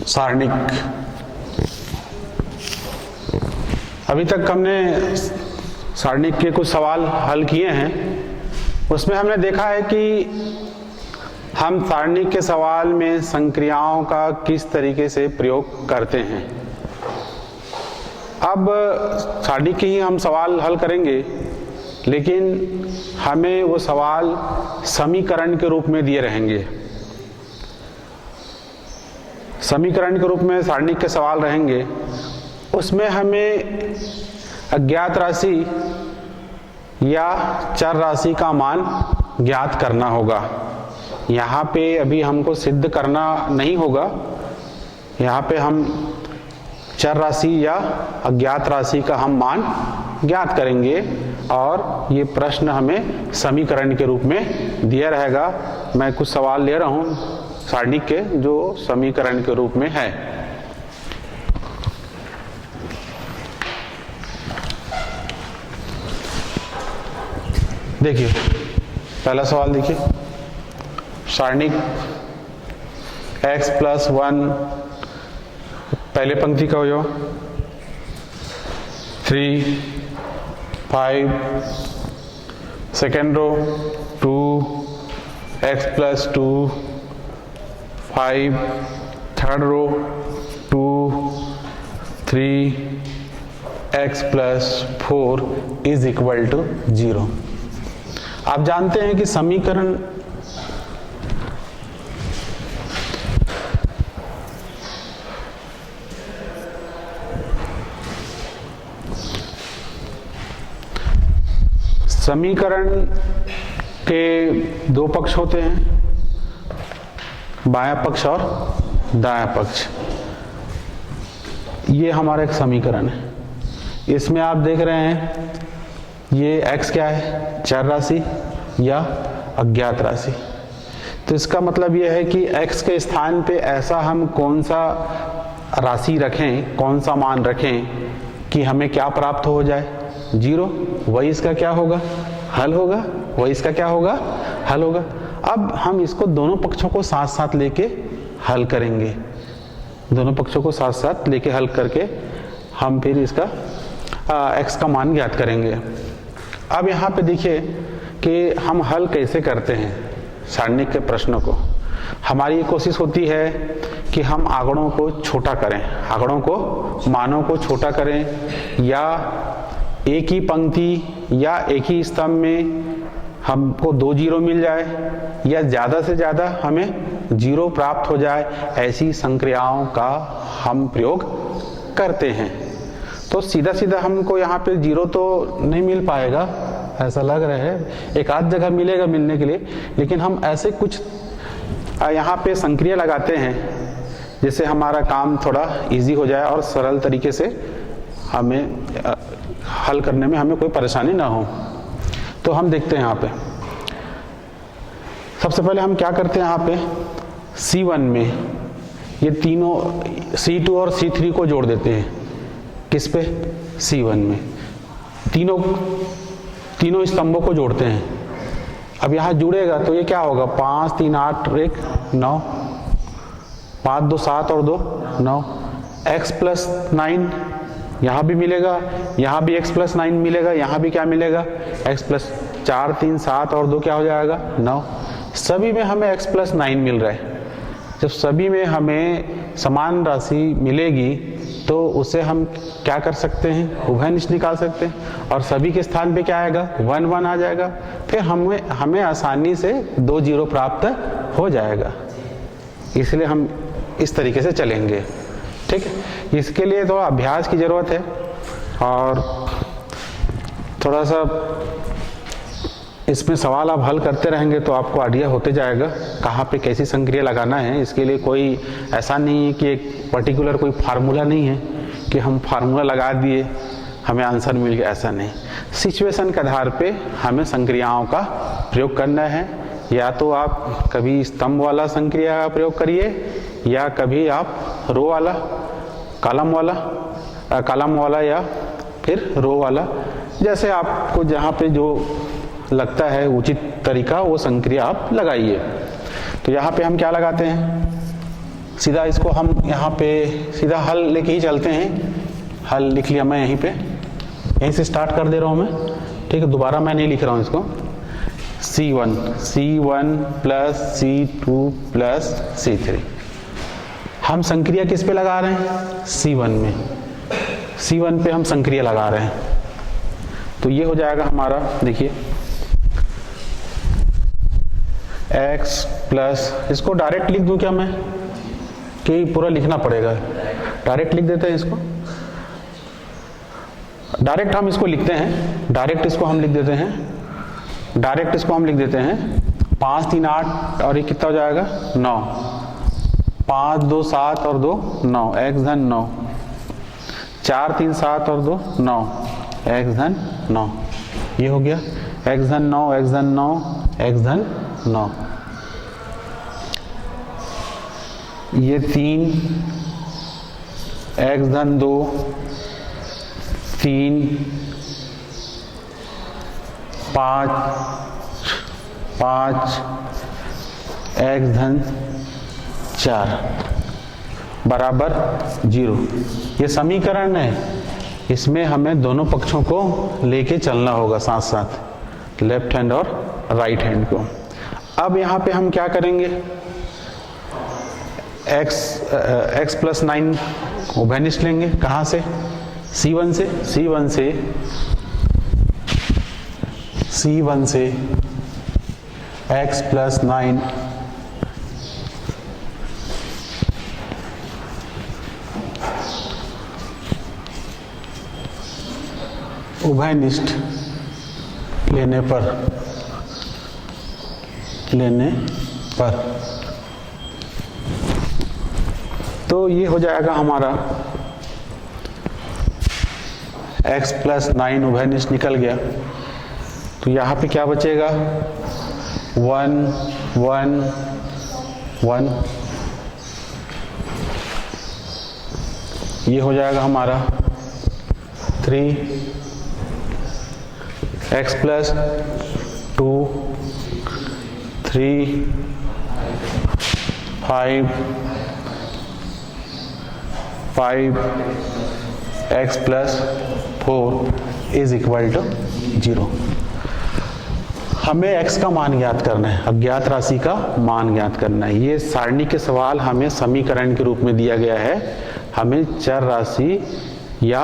सारणिक। अभी तक हमने सारणिक के कुछ सवाल हल किए हैं। उसमें हमने देखा है कि हम सारणिक के सवाल में संक्रियाओं का किस तरीके से प्रयोग करते हैं। अब सारणिक के ही हम सवाल हल करेंगे, लेकिन हमें वो सवाल समीकरण के रूप में दिए रहेंगे। समीकरण के रूप में सारणिक के सवाल रहेंगे। उसमें हमें अज्ञात राशि या चर राशि का मान ज्ञात करना होगा। यहाँ पे अभी हमको सिद्ध करना नहीं होगा। यहाँ पे हम चर राशि या अज्ञात राशि का हम मान ज्ञात करेंगे और ये प्रश्न हमें समीकरण के रूप में दिया रहेगा। मैं कुछ सवाल ले रहा हूँ सारणिक के जो समीकरण के रूप में है। देखिए पहला सवाल देखिए, सारणिक x + 1 पहले पंक्ति का हो जाओ 3 5 second row 2 x + 2 5 third row 2 3 x + 4 = 0। आप जानते हैं कि समीकरण के दो पक्ष होते हैं, बायां पक्ष और दायां पक्ष। ये हमारा एक समीकरण है। इसमें आप देख रहे हैं ये x क्या है, चर राशि या अज्ञात राशि। तो इसका मतलब यह है कि x के स्थान पे ऐसा हम कौन सा राशि रखें, कौन सा मान रखें कि हमें क्या प्राप्त हो जाए, 0। वही इसका क्या होगा, हल होगा। वही इसका क्या होगा, हल होगा। अब हम इसको दोनों पक्षों को साथ साथ लेके हल करेंगे। दोनों पक्षों को साथ साथ लेके हल करके हम फिर इसका x का मान ज्ञात करेंगे। अब यहाँ पे देखिए कि हम हल कैसे करते हैं सारणिक के प्रश्नों को। हमारी कोशिश होती है कि हम आंकड़ों को छोटा करें, आंकड़ों को, मानों को छोटा करें, या एक ही पंक्ति या एक ही स्तंभ में हमको 2 जीरो मिल जाए या ज़्यादा से ज़्यादा हमें 0 प्राप्त हो जाए। ऐसी संक्रियाओं का हम प्रयोग करते हैं। तो सीधा सीधा हमको यहाँ पे 0 तो नहीं मिल पाएगा, ऐसा लग रहा है। एक आध जगह मिलेगा मिलने के लिए, लेकिन हम ऐसे कुछ यहाँ पे संक्रिया लगाते हैं जिससे हमारा काम थोड़ा इजी हो जाए और सरल तरीके से हमें हल करने में हमें कोई परेशानी ना हो। तो हम देखते हैं यहाँ पे सबसे पहले हम क्या करते हैं। यहाँ पे C1 में ये तीनों C2 और C3 को जोड़ देते हैं। किस पे, C1 में तीनों स्तंभों को जोड़ते हैं। अब यहाँ जुड़ेगा तो ये क्या होगा, 5 3 8 1 9, 5 2 7 और 2 9, x + 9 यहाँ भी मिलेगा, यहाँ भी x + 9 मिलेगा, यहाँ भी क्या मिलेगा, x + 4 3 7 और 2 क्या हो जाएगा, 9। सभी में हमें x + 9 मिल रहा है। जब सभी में हमें समान राशि मिलेगी तो उसे हम क्या कर सकते हैं, उभयनिष्ठ निकाल सकते हैं और सभी के स्थान पे क्या आएगा, 1 1 आ जाएगा। फिर हमें आसानी से 2 जीरो प्राप्त हो जाएगा। इसलिए हम इस तरीके से चलेंगे, ठीक है। इसके लिए थोड़ा अभ्यास की ज़रूरत है और थोड़ा सा इसमें सवाल आप हल करते रहेंगे तो आपको आइडिया होते जाएगा कहाँ पे कैसी संक्रिया लगाना है। इसके लिए कोई ऐसा नहीं है कि एक पर्टिकुलर कोई फार्मूला नहीं है कि हम फार्मूला लगा दिए हमें आंसर मिल गया, ऐसा नहीं। सिचुएशन के आधार पे हमें संक्रियाओं का प्रयोग करना है। या तो आप कभी स्तंभ वाला संक्रिया का प्रयोग करिए या कभी आप रो वाला, कॉलम वाला या फिर रो वाला, जैसे आपको जहाँ पे जो लगता है उचित तरीका वो संक्रिया आप लगाइए। तो यहाँ पे हम क्या लगाते हैं, सीधा इसको हम यहाँ पे सीधा हल लेके ही चलते हैं। हल लिख लिया मैं यहीं पे, यहीं से स्टार्ट कर दे रहा हूँ मैं, ठीक है, दोबारा मैं नहीं लिख रहा हूँ इसको। C1 plus C2 plus C3, हम संक्रिया किस पे लगा रहे हैं? C1 में, C1 पे हम संक्रिया लगा रहे हैं। तो ये हो जाएगा हमारा, देखिए x प्लस, इसको डायरेक्ट लिख दूं क्या मैं, कि पूरा लिखना पड़ेगा? डायरेक्ट लिख देते हैं इसको, डायरेक्ट हम इसको लिखते हैं, डायरेक्ट इसको हम लिख देते हैं, डायरेक्ट इसको हम लिख देते हैं 5 3 8 और ये कितना हो जाएगा 9, 5 2 7 और 2 9, x धन 9, 4 3 7 और 2 9, x धन 9, ये हो गया x धन 9, x धन 9, x धन 9, ये 3, x धन 2, 3, 5 5, x धन 4 बराबर 0। ये समीकरण है, इसमें हमें दोनों पक्षों को लेके चलना होगा साथ साथ, लेफ्ट हैंड और राइट हैंड को। अब यहाँ पे हम क्या करेंगे, x प्लस 9 उभयनिष्ठ लेंगे, कहाँ से? C1 से, C1 से x प्लस 9 उभयनिष्ठ लेने पर तो ये हो जाएगा हमारा x प्लस 9 उभयनिष्ठ निकल गया। तो यहाँ पे क्या बचेगा? 1 1 1, ये हो जाएगा हमारा 3, x plus 2 3 5 5, x plus 4 is equal to 0। हमें x का मान ज्ञात करना है, अज्ञात राशि का मान ज्ञात करना है। ये सारणी के सवाल हमें समीकरण के रूप में दिया गया है, हमें चर राशि या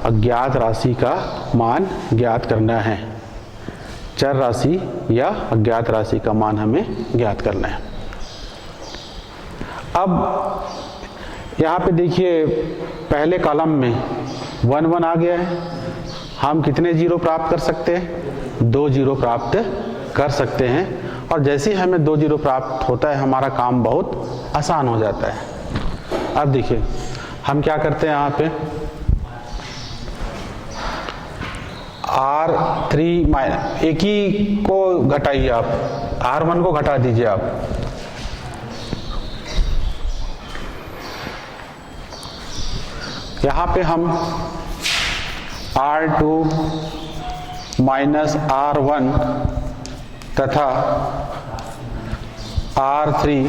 अज्ञात राशि का मान ज्ञात करना है। चर राशि या अज्ञात राशि का मान हमें ज्ञात करना है। अब यहाँ पे देखिए पहले कॉलम में 1 1 आ गया है, हम कितने जीरो प्राप्त कर सकते हैं? 2 जीरो प्राप्त कर सकते हैं। और जैसे ही हमें 2 जीरो प्राप्त होता है हमारा काम बहुत आसान हो जाता है। अब देखिए हम क्या करते हैं, यहाँ पे R3 एक ही को घटाइए आप, R1 को घटा दीजिए आप, यहाँ पे हम R2 माइनस R1 तथा R3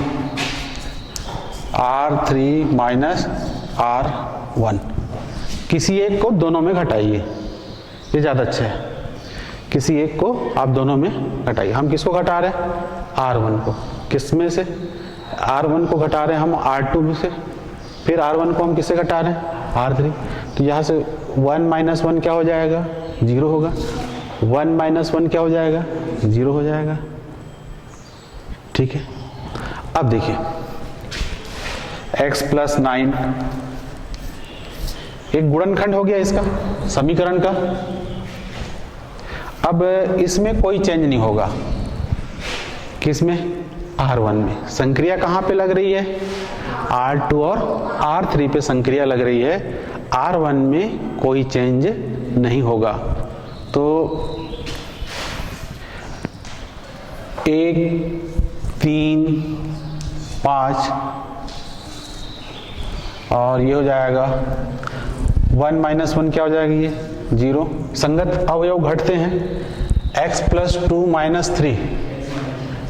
माइनस R1, किसी एक को दोनों में घटाइए, ये ज़्यादा अच्छा है। किसी एक को आप दोनों में घटाइए। हम किसको घटा रहे हैं? R1 को। किस में से? R1 को घटा रहे हैं हम R2 में से, फिर R1 को हम किससे घटा रहे हैं? R3। तो यहाँ से 1 माइनस 1 क्या हो जाएगा? 0 होगा। 1 माइनस 1 क्या हो जाएगा? 0 हो जाएगा। ठीक है। अब देखिए x प्लस 9 एक गुणनखंड हो गया इसका समीकरण का। अब इसमें कोई चेंज नहीं होगा। किसमें? R1 में। संक्रिया कहाँ पे लग रही है? R2 और R3 पे संक्रिया लग रही है। R1 में कोई चेंज नहीं होगा। तो 1 3 5 और ये हो जाएगा 1 माइनस 1 क्या हो जाएगा? ये 0। संगत अवयव घटते हैं। x plus 2 minus 3,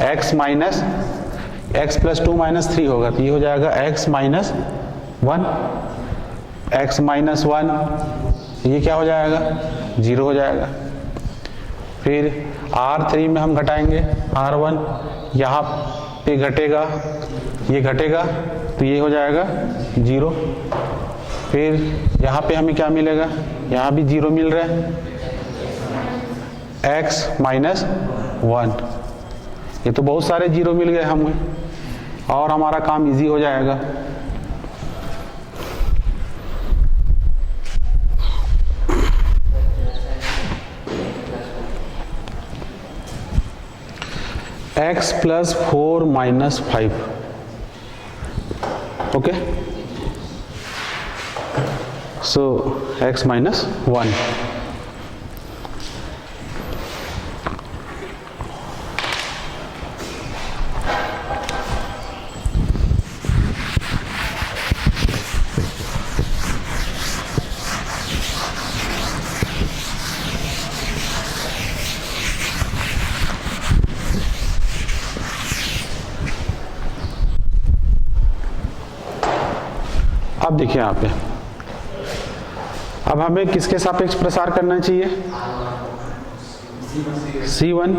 x minus, x plus 2 minus 3 होगा, तो ये हो जाएगा x माइनस 1, x माइनस 1, ये क्या हो जाएगा, 0 हो जाएगा। फिर R3 में हम घटाएंगे R1, यहाँ पे घटेगा, ये घटेगा, तो ये हो जाएगा 0। फिर यहाँ पे हमें क्या मिलेगा, यहाँ भी 0 मिल रहा है, x माइनस 1, ये तो बहुत सारे 0 मिल गए हमें और हमारा काम इजी हो जाएगा। x प्लस 4 माइनस 5, ओके, सो x माइनस 1। अब देखिए यहाँ पे, अब हमें किसके सापेक्ष प्रसार करना चाहिए, C1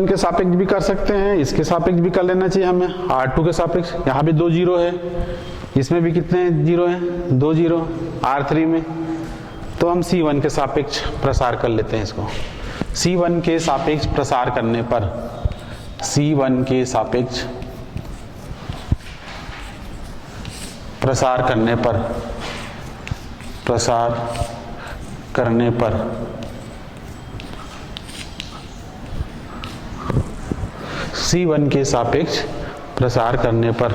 के सापेक्ष भी कर सकते हैं, इसके सापेक्ष भी कर लेना चाहिए हमें, R2 के सापेक्ष। यहाँ भी 2 0 है, इसमें भी कितने 0 हैं, 2 0, R3 में, तो हम C1 के सापेक्ष प्रसार कर लेते हैं इसको। C1 के सापेक्ष प्रसार करने पर, C1 के सापेक्ष प्रसार करने पर, प्रसार करने पर C1 के सापेक्ष प्रसार करने पर,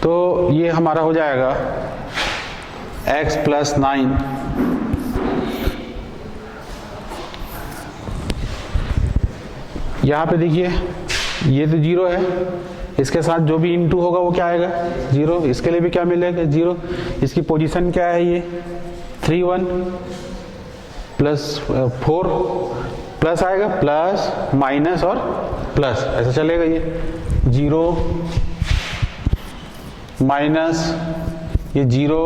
तो ये हमारा हो जाएगा x प्लस 9 यहाँ पे देखिए ये तो 0 है, इसके साथ जो भी इनटू होगा वो क्या आएगा, 0, इसके लिए भी क्या मिलेगा, 0। इसकी पोजीशन क्या है, ये 3 1 प्लस 4 प्लस आएगा, प्लस माइनस और प्लस, ऐसा चलेगा, ये 0 माइनस, ये 0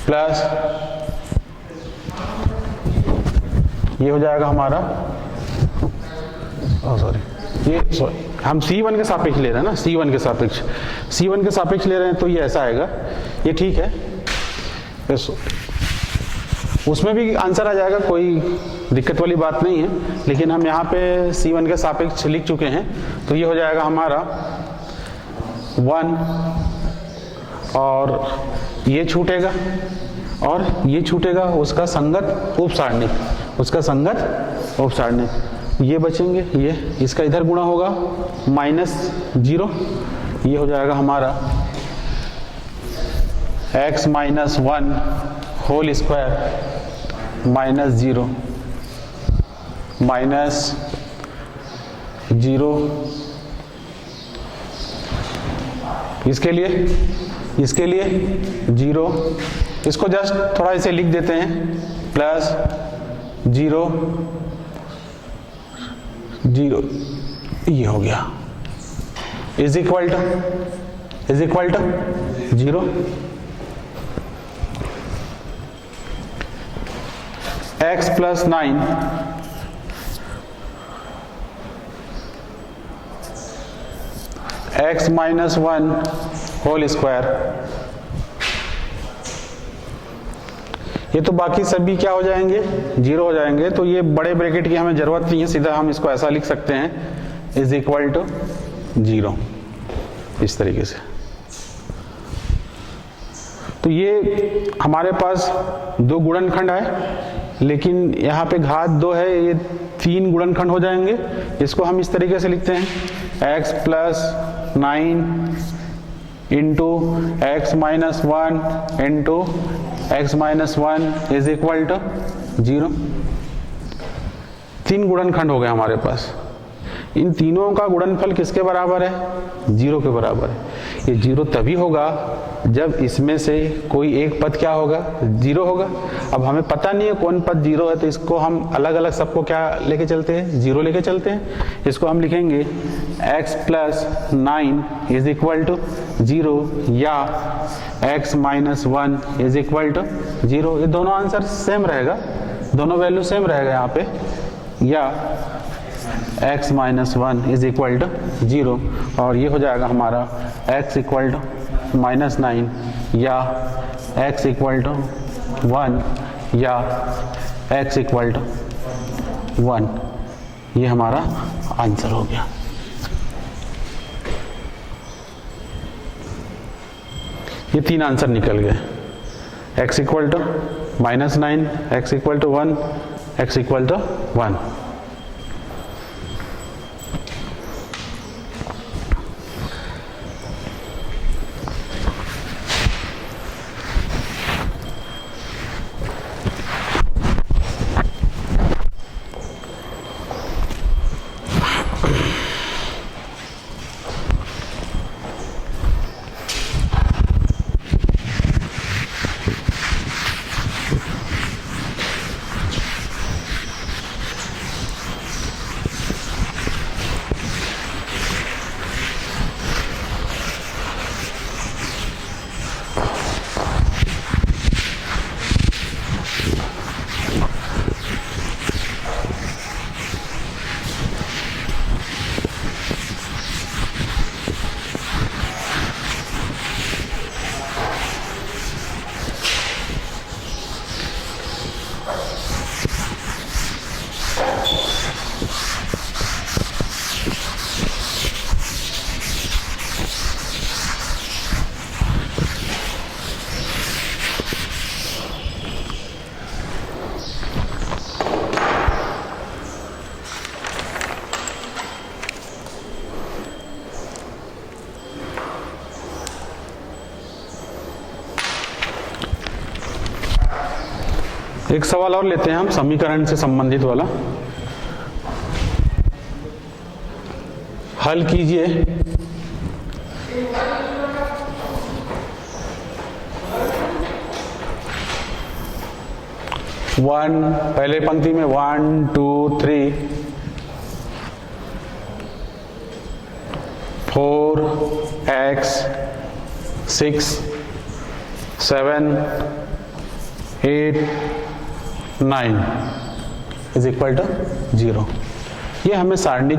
प्लस, ये हो जाएगा हमारा, हम C1 के सापेक्ष ले रहे हैं ना, C1 के सापेक्ष, C1 के सापेक्ष ले रहे हैं, तो ये ऐसा आएगा, ये ठीक है, उसमें भी आंसर आ जाएगा, कोई दिक्कत वाली बात नहीं है, लेकिन हम यहाँ पे C1 के सापेक्ष लिख चुके हैं, तो ये हो जाएगा हमारा 1, और ये छूटेगा और ये छूटेगा, उसका संगत उपसारणिक, उसका संगत उपसारणिक, ये बचेंगे, ये इसका इधर गुणा होगा -0, ये हो जाएगा हमारा x माइनस 1 होल स्क्वायर -0 -0, इसके लिए 0, इसको जस्ट थोड़ा इसे लिख देते हैं, प्लस 0 0, ये हो गया, is equal to 0। x plus 9 x minus 1 whole square, ये तो बाकी सभी क्या हो जाएंगे, 0 हो जाएंगे, तो ये बड़े ब्रैकेट की हमें जरूरत नहीं है, सीधा हम इसको ऐसा लिख सकते हैं, इज इक्वल टू 0, इस तरीके से। तो ये हमारे पास 2 गुणनखंड है, लेकिन यहाँ पे घात 2 है, ये 3 गुणनखंड हो जाएंगे, इसको हम इस तरीके से लिखते हैं, x plus 9 into x minus 1 into x minus 1 is equal to 0। 3 गुणनखंड हो गए हमारे पास। इन तीनों का गुणनफल किसके बराबर है? 0 के बराबर है। ये 0 तभी होगा जब इसमें से कोई एक पद क्या होगा? 0 होगा। अब हमें पता नहीं है कौन पद 0 है, तो इसको हम अलग अलग सबको क्या लेके चलते हैं? 0 लेके चलते हैं। इसको हम लिखेंगे x + 9 इज इक्वल टू 0 या x - 1 इज इक्वल टू 0। ये दोनों आंसर सेम रहेगा, दोनों वैल्यू सेम रहेगा यहाँ पे। या x - 1 इज इक्वल टू 0, और ये हो जाएगा हमारा x इक्वल टू -9 या x इक्वल टू 1 या x इक्वल टू 1। ये हमारा आंसर हो गया। ये 3 आंसर निकल गए, x equal to -9, x equal to 1, x equal to 1। एक सवाल और लेते हैं हम समीकरण से संबंधित वाला। हल कीजिए। पहले पंक्ति में 1 2 3 4x 6 7 8 9 इज इक्वल टू 0। ये हमें सारणी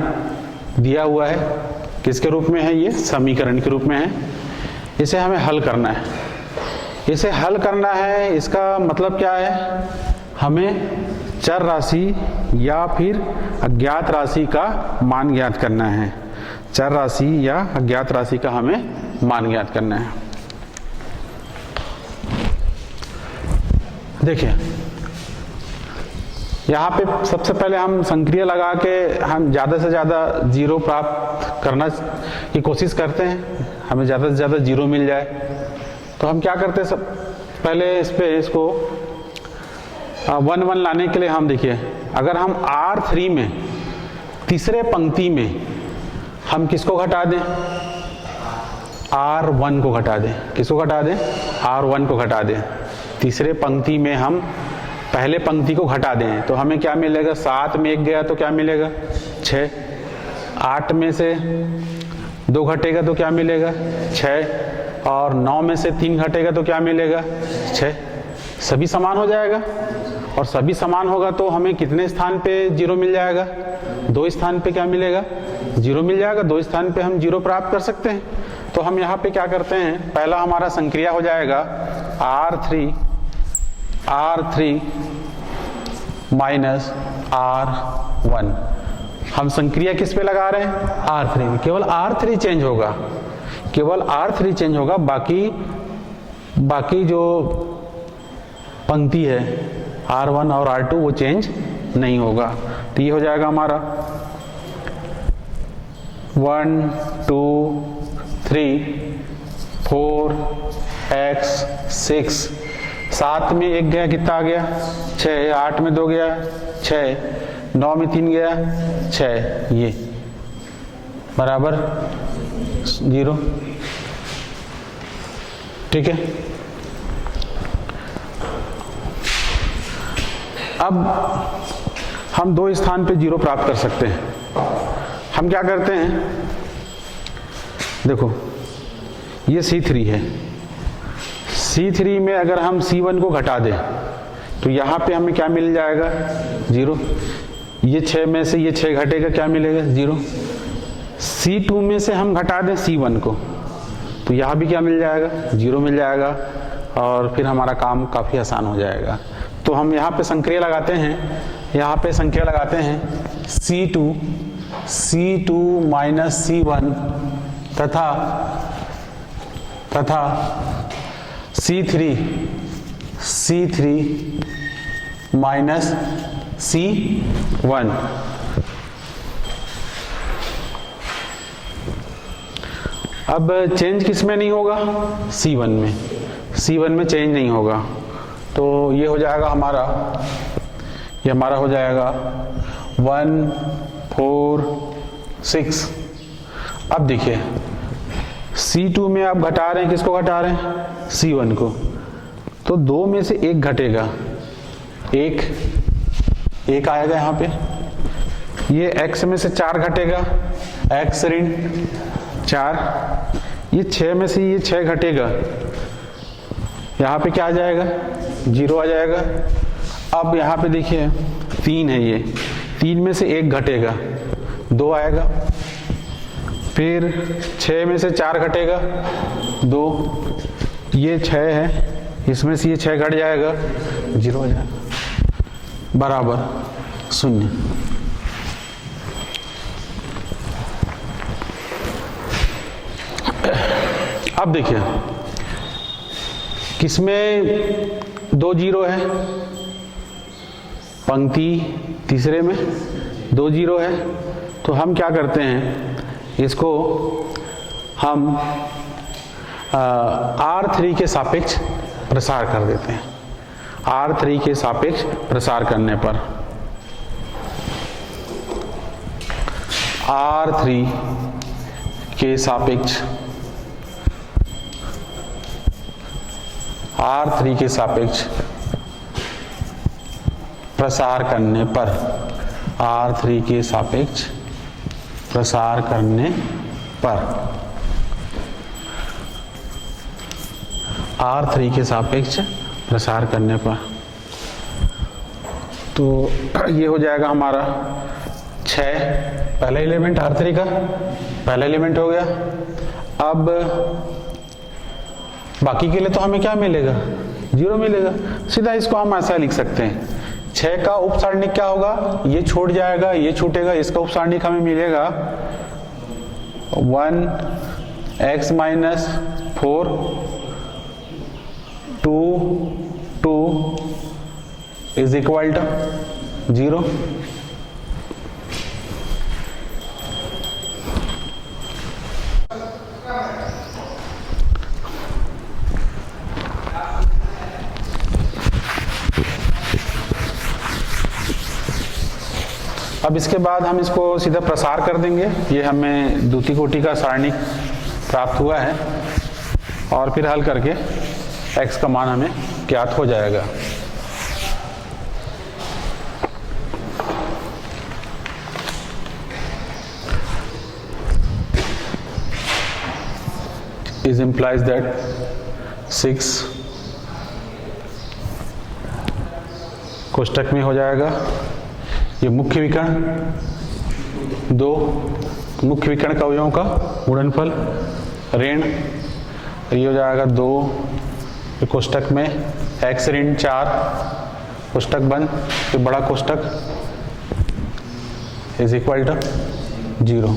दिया हुआ है, किसके रूप में है? ये समीकरण के रूप में है। इसे हमें हल करना है। इसे हल करना है, इसका मतलब क्या है? हमें चर राशि या फिर अज्ञात राशि का मान ज्ञात करना है। चर राशि या अज्ञात राशि का हमें मान ज्ञात करना है। देखिए, यहाँ पे सबसे पहले हम संक्रिया लगा के हम ज़्यादा से ज़्यादा 0 प्राप्त करना की कोशिश करते हैं, हमें ज़्यादा से ज़्यादा 0 मिल जाए। तो हम क्या करते हैं, सब पहले इसको 1 1 लाने के लिए हम देखिए, अगर हम R3 में तीसरे पंक्ति में हम किसको घटा दें? R1 को घटा दें। किसको घटा दें? R1 को घटा दें। तीसरे पंक्ति में हम पहले पंक्ति को घटा दें तो हमें क्या मिलेगा? 7 में 1 गया तो क्या मिलेगा? 6। 8 में से 2 घटेगा तो क्या मिलेगा? 6। और 9 में से 3 घटेगा तो क्या मिलेगा? 6। सभी समान हो जाएगा, और सभी समान होगा तो हमें कितने स्थान पे 0 मिल जाएगा? 2 स्थान पे क्या मिलेगा? 0 मिल जाएगा। 2 स्थान पे हम 0 प्राप्त कर सकते हैं। तो हम यहाँ पे क्या करते हैं, पहला हमारा संक्रिया हो जाएगा R3 माइनस R1। हम संक्रिया किस पे लगा रहे हैं? R3 में। केवल R3 चेंज होगा, केवल R3 चेंज होगा, बाकी जो पंक्ति है R1 और R2 वो चेंज नहीं होगा। तो ये हो जाएगा हमारा 1 2 3 4 x 6। 7 में 1 गया, कितना आ गया? 6। 8 में 2 गया, 6। 9 में 3 गया, 6। बराबर 0। ठीक है, अब हम दो स्थान पे 0 प्राप्त कर सकते हैं। हम क्या करते हैं, देखो ये C3 है, C3 में अगर हम C1 को घटा दें तो यहाँ पे हमें क्या मिल जाएगा, 0। ये 6 में से ये 6 घटेगा, क्या मिलेगा, 0। C2 में से हम घटा दें C1 को तो यहाँ भी क्या मिल जाएगा, 0 मिल जाएगा, और फिर हमारा काम काफ़ी आसान हो जाएगा। तो हम यहाँ पे संक्रिया लगाते हैं, यहाँ पे संख्या लगाते हैं C2 माइनस C1 तथा C3 माइनस C1। अब चेंज किस में नहीं होगा, C1 में, C1 में चेंज नहीं होगा। तो ये हो जाएगा हमारा, ये हमारा हो जाएगा 1 4 6। अब देखिए C2 में आप घटा रहे हैं, किसको घटा रहे हैं, C1 को, तो 2 में से 1 घटेगा, एक आएगा यहाँ पे। ये x में से 4 घटेगा, x ऋण 4। ये 6 में से ये 6 घटेगा, यहाँ पे क्या आ जाएगा, 0 आ जाएगा। अब यहाँ पे देखिए 3 है, ये 3 में से 1 घटेगा, 2 आएगा। फिर 6 में से 4 घटेगा, 2। ये 6 है, इसमें से ये 6 घट जाएगा, 0 हो जाएगा, बराबर 0। अब देखिए किसमें 2 0 है, पंक्ति तीसरे में 2 0 है। तो हम क्या करते हैं, इसको हम R3 के सापेक्ष प्रसार कर देते हैं। R3 के सापेक्ष प्रसार करने पर R3 के सापेक्ष R3 के सापेक्ष प्रसार करने पर R3 के सापेक्ष प्रसार करने पर R3 के सापेक्ष प्रसार करने पर, तो ये हो जाएगा हमारा 6, पहला एलिमेंट R3 का पहला एलिमेंट हो गया। अब बाकी के लिए तो हमें क्या मिलेगा, 0 मिलेगा। सीधा इसको हम ऐसा लिख सकते हैं, 6 का उपसारणिक क्या होगा, ये छूट जाएगा, ये छूटेगा, इसका उपसारणिक हमें मिलेगा 1x minus 4 2 is equal to 0। अब इसके बाद हम इसको सीधा प्रसार कर देंगे। ये हमें द्वितीय कोटि का सारणिक प्राप्त हुआ है, और फिर हल करके x का मान हमें ज्ञात हो जाएगा। This implies that 6 कोष्टक में हो जाएगा। ये मुख्य विकर्ण, 2 मुख्य विकर्ण का अवयवों का गुणनफल ऋण, ये हो जाएगा 2 कोष्टक में x ऋण 4 कोष्टक बंद, फिर बड़ा कोष्टक इज इक्वल टू 0।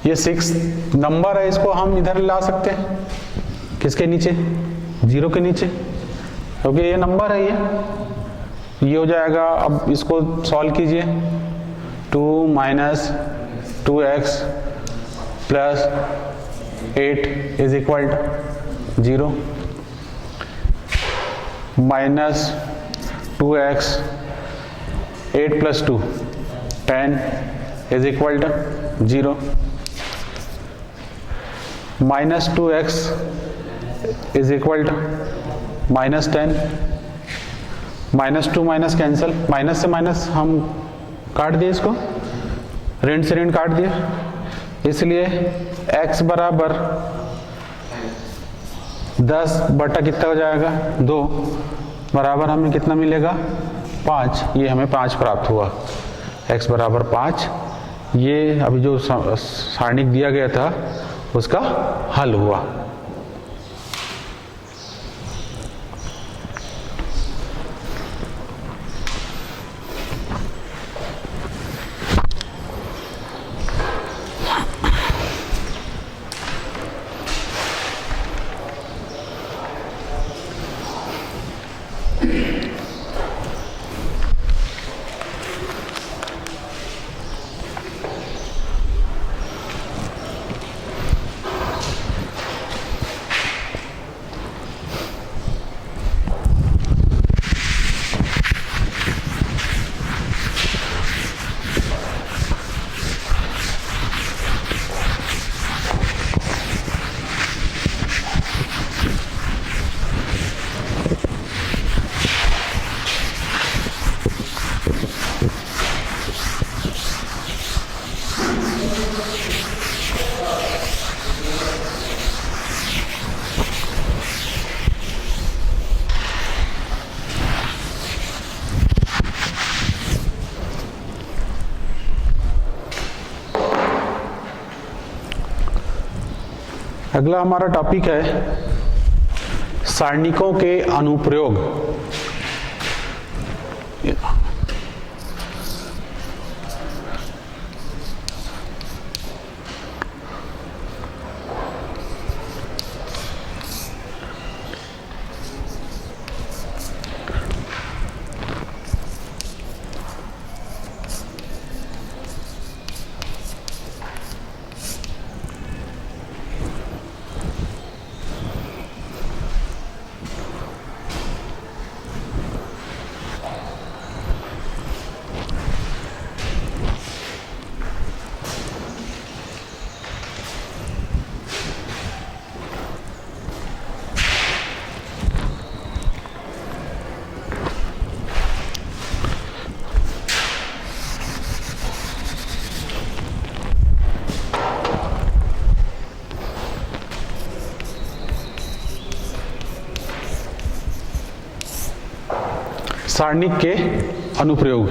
ये 6 नंबर है, इसको हम इधर ला सकते हैं, किसके नीचे, 0 के नीचे, क्योंकि ये नंबर है। ये हो जाएगा। अब इसको सॉल्व कीजिए, 2 minus 2x plus 8 is equal to 0, minus 2x 8 plus 2 10 is equal to 0. Minus 2x is equal to minus 10. Minus 2 minus cancel, minus से माइनस हम काट दिए, इसको ऋण से ऋण काट दिए, इसलिए x बराबर 10 बटा कितना हो जाएगा 2 बराबर हमें कितना मिलेगा 5। ये हमें 5 प्राप्त हुआ, x बराबर 5। ये अभी जो सारणिक दिया गया था उसका हल हुआ। अगला हमारा टॉपिक है सारणिकों के अनुप्रयोग। सारणिक के अनुप्रयोग।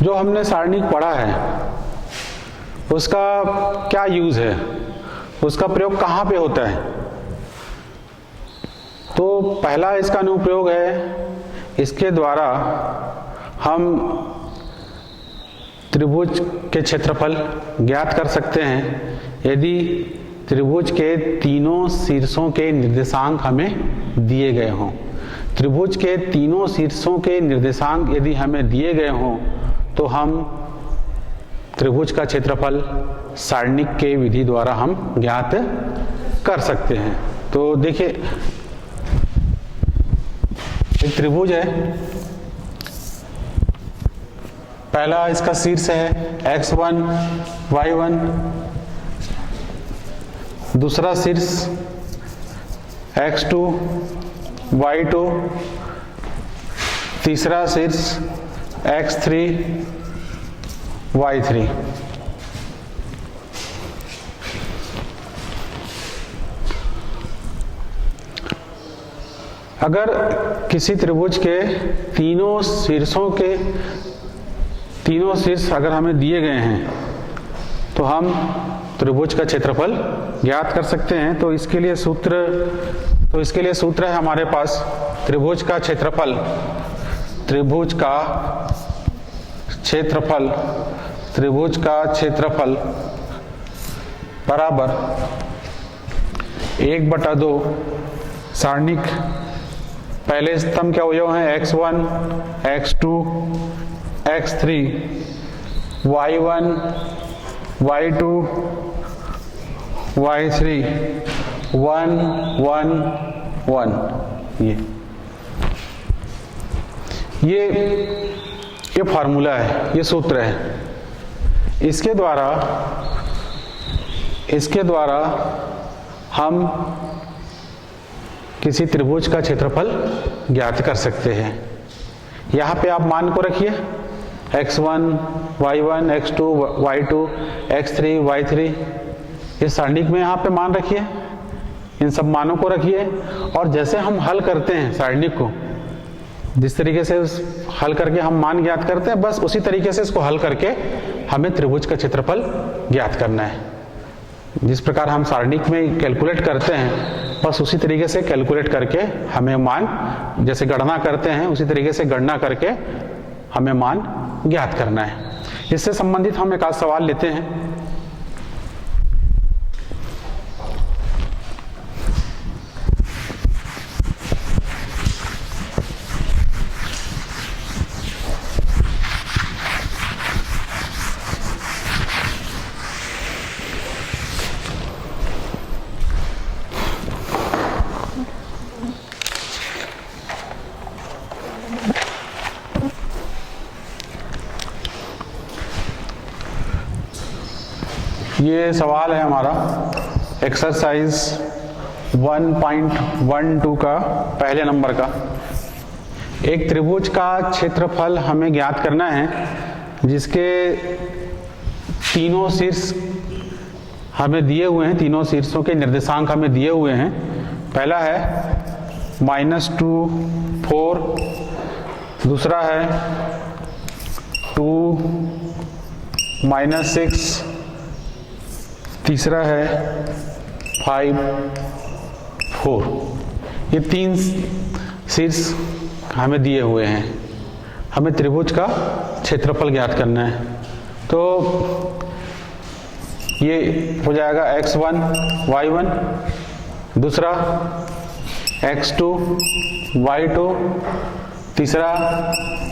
जो हमने सारणिक पढ़ा है उसका क्या यूज है, उसका प्रयोग कहाँ पे होता है? तो पहला इसका अनुप्रयोग है, इसके द्वारा हम त्रिभुज के क्षेत्रफल ज्ञात कर सकते हैं यदि त्रिभुज के तीनों शीर्षों के निर्देशांक हमें दिए गए हों। त्रिभुज के तीनों शीर्षों के निर्देशांक यदि हमें दिए गए हों तो हम त्रिभुज का क्षेत्रफल सारणिक के विधि द्वारा हम ज्ञात कर सकते हैं। तो देखिए, एक त्रिभुज है, पहला इसका शीर्ष है x1 y1, दूसरा शीर्ष x2 y2, तीसरा शीर्ष x3 y3। अगर किसी त्रिभुज के तीनों शीर्ष अगर हमें दिए गए हैं तो हम त्रिभुज का क्षेत्रफल ज्ञात कर सकते हैं। तो इसके लिए सूत्र है हमारे पास, त्रिभुज का क्षेत्रफल बराबर 1/2 सारणिक पहले स्तंभ के अवयव हैं x1, x2, x3, y1, y2, y3, 1, 1, 1। ये फार्मूला है, ये सूत्र है। इसके द्वारा हम किसी त्रिभुज का क्षेत्रफल ज्ञात कर सकते हैं। यहाँ पे आप मान को रखिए, x1, y1, x2, y2, x3, y3, इस सारणिक में यहाँ पे मान रखिए, इन सब मानों को रखिए, और जैसे हम हल करते हैं सारणिक को, जिस तरीके से हल करके हम मान ज्ञात करते हैं, बस उसी तरीके से इसको हल करके हमें त्रिभुज का क्षेत्रफल ज्ञात करना है। जिस प्रकार हम सारणिक में कैलकुलेट करते हैं, बस उसी तरीके से कैलकुलेट करके हमें मान, जैसे गणना करते हैं उसी तरीके से गणना करके हमें मान ज्ञात करना है। इससे संबंधित हम एक आध सवाल लेते हैं। ये सवाल है हमारा एक्सरसाइज 1.12 का पहले नंबर का। एक त्रिभुज का क्षेत्रफल हमें ज्ञात करना है जिसके तीनों शीर्ष हमें दिए हुए हैं, तीनों शीर्षों के निर्देशांक हमें दिए हुए हैं। पहला है -2, 4, दूसरा है 2, -6, तीसरा है 5, 4। ये तीन शीर्ष हमें दिए हुए हैं। हमें त्रिभुज का क्षेत्रफल ज्ञात करना है। तो ये हो जाएगा x1, y1, दूसरा x2, y2, तीसरा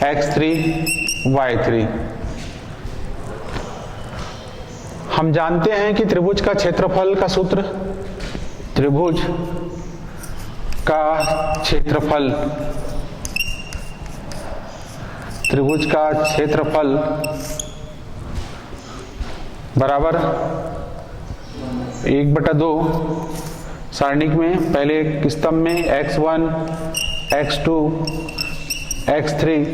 x3, y3। हम जानते हैं कि त्रिभुज का क्षेत्रफल का सूत्र, त्रिभुज का क्षेत्रफल, त्रिभुज का क्षेत्रफल बराबर 1/2 सारणिक में पहले स्तंभ में x1, x2, x3,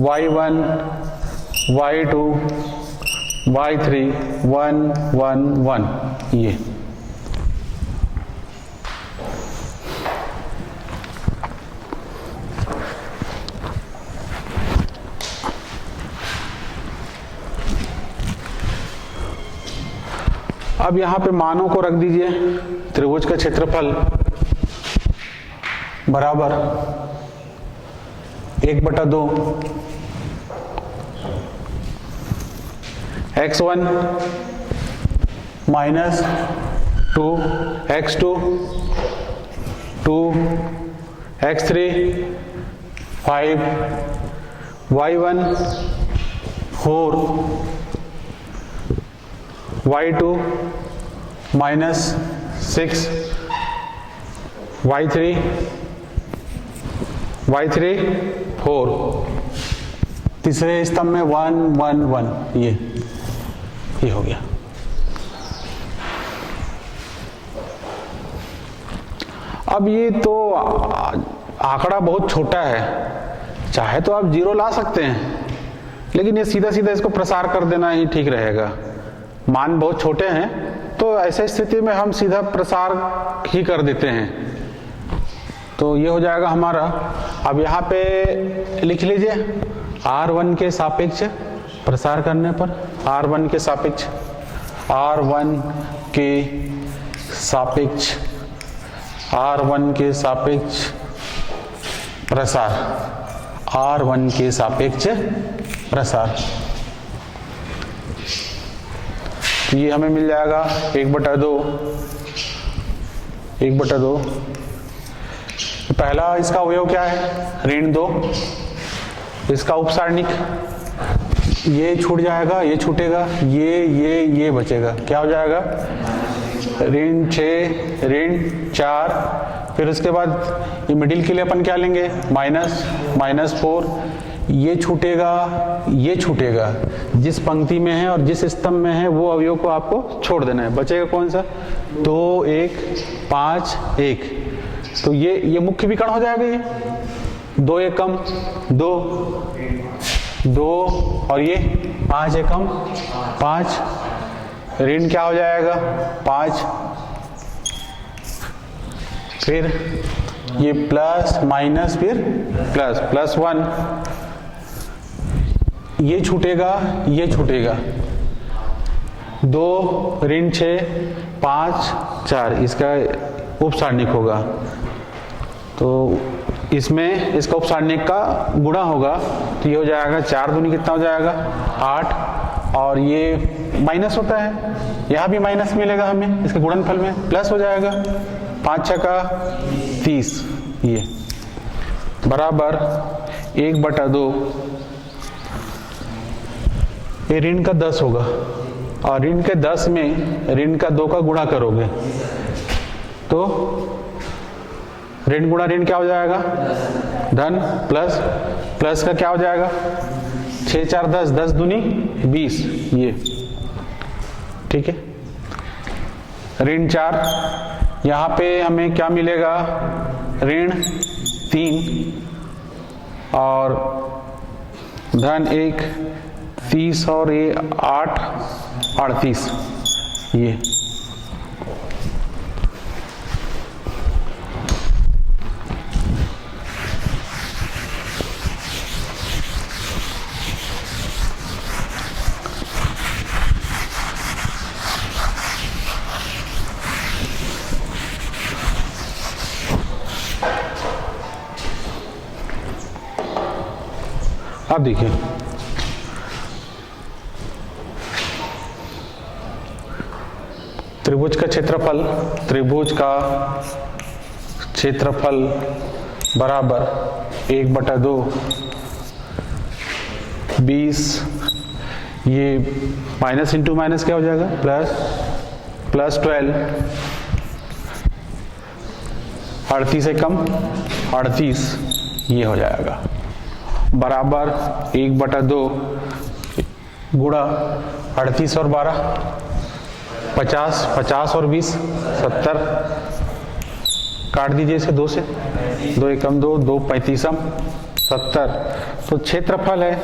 y1, y2, y3, 1, 1, 1। ये अब यहां पे मानों को रख दीजिए। त्रिभुज का क्षेत्रफल बराबर 1/2 x1 -2 x2 2 x3 5 y1 4 y2 -6 y3 4। तीसरे स्तंभ में 1, 1, 1। ये हो गया। अब ये तो आंकड़ा बहुत छोटा है, चाहे तो आप 0 ला सकते हैं, लेकिन ये सीधा सीधा इसको प्रसार कर देना ही ठीक रहेगा। मान बहुत छोटे हैं तो ऐसे स्थिति में हम सीधा प्रसार ही कर देते हैं। तो ये हो जाएगा हमारा। अब यहाँ पे लिख लीजिए R1 के सापेक्ष प्रसार करने पर, R1 के सापेक्ष, R1 के सापेक्ष, R1 के सापेक्ष प्रसार, R1 के सापेक्ष प्रसार। तो ये हमें मिल जाएगा 1/2। 1/2 पहला इसका अवयव क्या है, ऋण 2। इसका उपसारणिक, ये छूट जाएगा, ये छूटेगा, ये बचेगा, क्या हो जाएगा, ऋण 6 ऋण 4। फिर उसके बाद ये मिडिल के लिए अपन क्या लेंगे, -4। ये छूटेगा, जिस पंक्ति में है और जिस स्तंभ में है वो अवयव को आपको छोड़ देना है। बचेगा कौन सा, 2 1 5 1। तो ये मुख्य विकर्ण हो जाएगा, ये 2 एकम 2 और ये 5 एकम 5। ऋण क्या हो जाएगा, 5। फिर ये प्लस माइनस फिर प्लस 1। ये छूटेगा, 2 ऋण 6 5 4, इसका उपसारणिक होगा। तो इसमें इसका उपसारणिक का गुणा होगा, तो ये हो जाएगा 4 दूनी कितना हो जाएगा, 8। और ये माइनस होता है, यहाँ भी माइनस मिलेगा हमें, इसके गुणनफल में प्लस हो जाएगा, 5 6 का 30, ये बराबर 1/2। ये ऋण का 10 होगा, और ऋण के 10 में ऋण का 2 का गुणा करोगे तो ऋण गुणा ऋण क्या हो जाएगा, धन, प्लस का क्या हो जाएगा, 6 4 10, 10 दूनी 20, ये ठीक है। ऋण 4, यहाँ पे हमें क्या मिलेगा, ऋण 3 और धन 1 30 और ये 8 38, ये अब देखिए त्रिभुज का क्षेत्रफल बराबर 1/2 20, ये माइनस इंटू माइनस क्या हो जाएगा, प्लस 12, 38 से कम 38, ये हो जाएगा बराबर 1/2 गुणा 38 और 12 50, 50 और 20 70, काट दीजिए इसे 2 से, 2 एकम 2, 2 35 70। तो क्षेत्रफल है,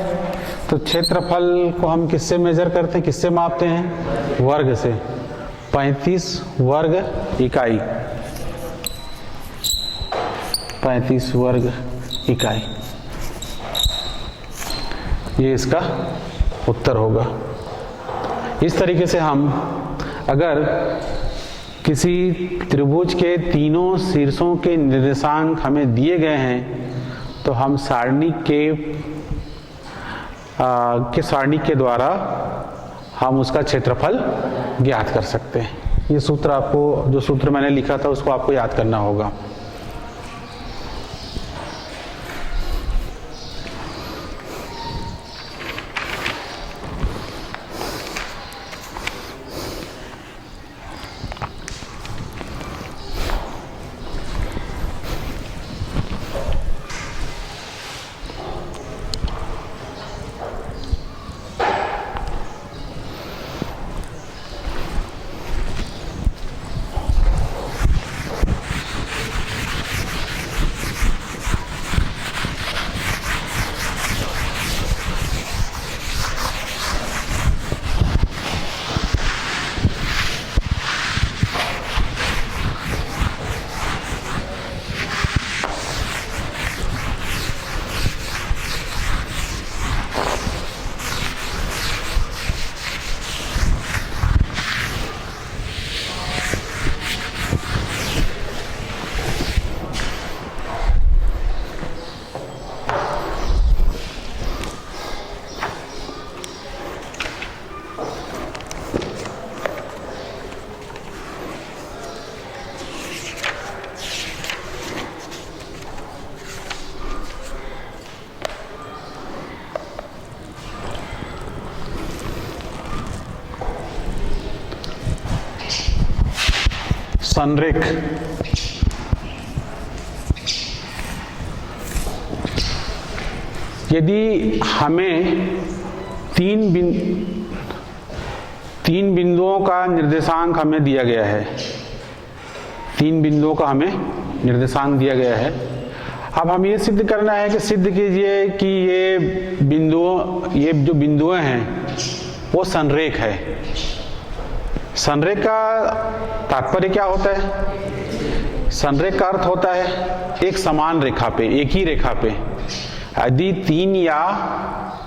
तो क्षेत्रफल को हम किससे मेजर करते हैं, किससे मापते हैं, वर्ग से। 35 वर्ग इकाई, 35 वर्ग इकाई, ये इसका उत्तर होगा। इस तरीके से हम अगर किसी त्रिभुज के तीनों शीर्षों के निर्देशांक हमें दिए गए हैं तो हम सारणी के द्वारा हम उसका क्षेत्रफल ज्ञात कर सकते हैं। ये सूत्र आपको, जो सूत्र मैंने लिखा था उसको आपको याद करना होगा। संरेख। यदि हमें तीन बिंदुओं का निर्देशांक हमें दिया गया है, 3 बिंदुओं का हमें निर्देशांक दिया गया है। अब हम ये सिद्ध करना है कि सिद्ध कीजिए कि ये जो बिंदुएं हैं वो संरेख है। संरेख का तात्पर्य क्या होता है? संरेख का अर्थ होता है एक समान रेखा पे, एक ही रेखा पे यदि 3 या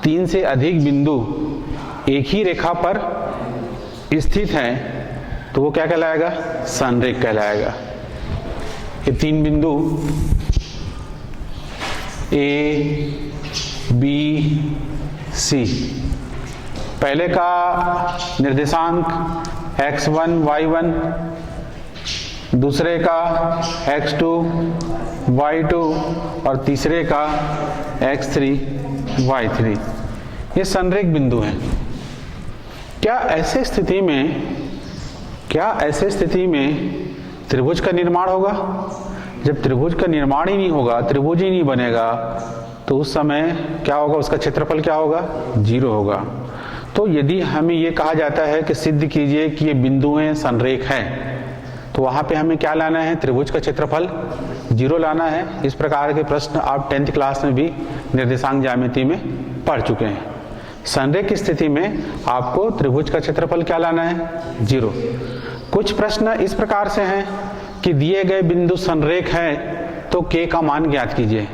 3 से अधिक बिंदु एक ही रेखा पर स्थित हैं तो वो क्या कहलाएगा? संरेख कहलाएगा। ये 3 बिंदु A, B, C, पहले का निर्देशांक x1, y1, दूसरे का x2, y2 और तीसरे का x3, y3, ये संरेख बिंदु हैं। क्या ऐसे स्थिति में त्रिभुज का निर्माण होगा? जब त्रिभुज का निर्माण ही नहीं होगा, त्रिभुज ही नहीं बनेगा, तो उस समय क्या होगा? उसका क्षेत्रफल क्या होगा? 0 होगा। तो यदि हमें ये कहा जाता है कि सिद्ध कीजिए कि ये बिंदुएं संरेख हैं, तो वहां पे हमें क्या लाना है? त्रिभुज का क्षेत्रफल 0 लाना है। इस प्रकार के प्रश्न आप 10th क्लास में भी निर्देशांक ज्यामिति में पढ़ चुके हैं। संरेख की स्थिति में आपको त्रिभुज का क्षेत्रफल क्या लाना है? 0। कुछ प्रश्न इस प्रकार से हैं कि दिए गए बिंदु संरेख हैं तो k का मान ज्ञात कीजिए।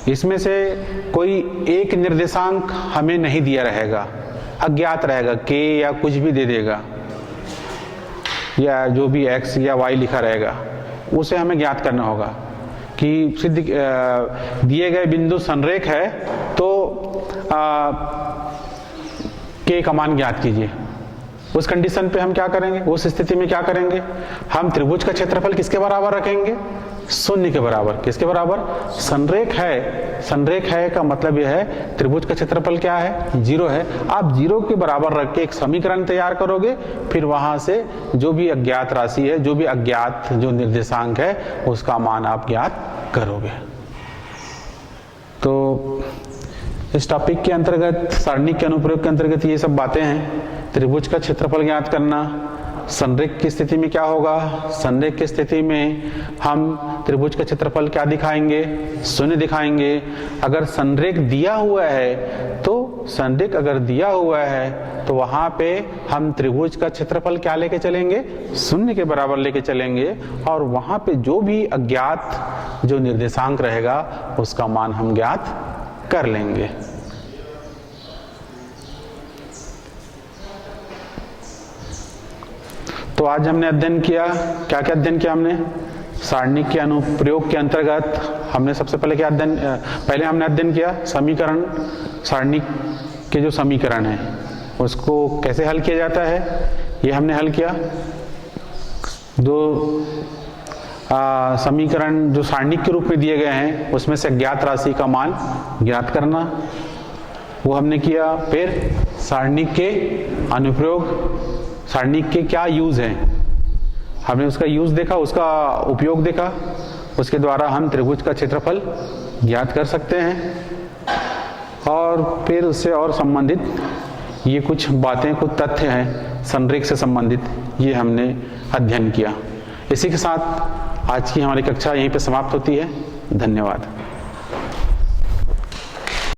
इसमें से कोई एक निर्देशांक हमें नहीं दिया रहेगा, अज्ञात रहेगा, k या कुछ भी दे देगा, या जो भी x या y लिखा रहेगा उसे हमें ज्ञात करना होगा कि सिद्ध दिए गए बिंदु संरेख है तो k का मान ज्ञात कीजिए। उस कंडीशन पे हम क्या करेंगे? उस स्थिति में क्या करेंगे? हम त्रिभुज का क्षेत्रफल किसके बराबर रखेंगे? 0 के बराबर। किसके बराबर? संरेख है। संरेख है का मतलब यह है त्रिभुज का क्षेत्रफल क्या है? 0 है। आप 0 के बराबर रख के एक समीकरण तैयार करोगे, फिर वहां से जो भी अज्ञात राशि है, जो भी अज्ञात जो निर्देशांक है, उसका मान आप ज्ञात करोगे। तो इस टॉपिक के अंतर्गत, सारणिक के अनुप्रयोग के अंतर्गत ये सब बातें हैं। त्रिभुज का क्षेत्रफल ज्ञात करना, संरेख की स्थिति में क्या होगा? संरेख की स्थिति में हम त्रिभुज का क्षेत्रफल क्या दिखाएंगे? 0 दिखाएंगे। अगर संरेख दिया हुआ है तो संरेख अगर दिया हुआ है तो वहां पे हम त्रिभुज का क्षेत्रफल क्या लेके चलेंगे? 0 के बराबर लेके चलेंगे, और वहां पे जो भी अज्ञात जो निर्देशांक रहेगा उसका मान हम ज्ञात कर लेंगे। तो आज हमने अध्ययन किया, क्या क्या अध्ययन किया हमने? सारणिक के अनुप्रयोग के अंतर्गत हमने सबसे पहले क्या पहले हमने अध्ययन किया समीकरण, सारणिक के जो समीकरण है उसको कैसे हल किया जाता है, ये हमने हल किया। दो समीकरण जो सारणिक के रूप में दिए गए हैं उसमें से अज्ञात राशि का मान ज्ञात करना, वो हमने किया। फिर सारणिक के अनुप्रयोग, सारणिक के क्या यूज हैं, हमने उसका यूज देखा, उसका उपयोग देखा। उसके द्वारा हम त्रिभुज का क्षेत्रफल ज्ञात कर सकते हैं, और फिर उससे और संबंधित ये कुछ बातें, कुछ तथ्य हैं संरेख से संबंधित, ये हमने अध्ययन किया। इसी के साथ आज की हमारी कक्षा यहीं पे समाप्त होती है। धन्यवाद।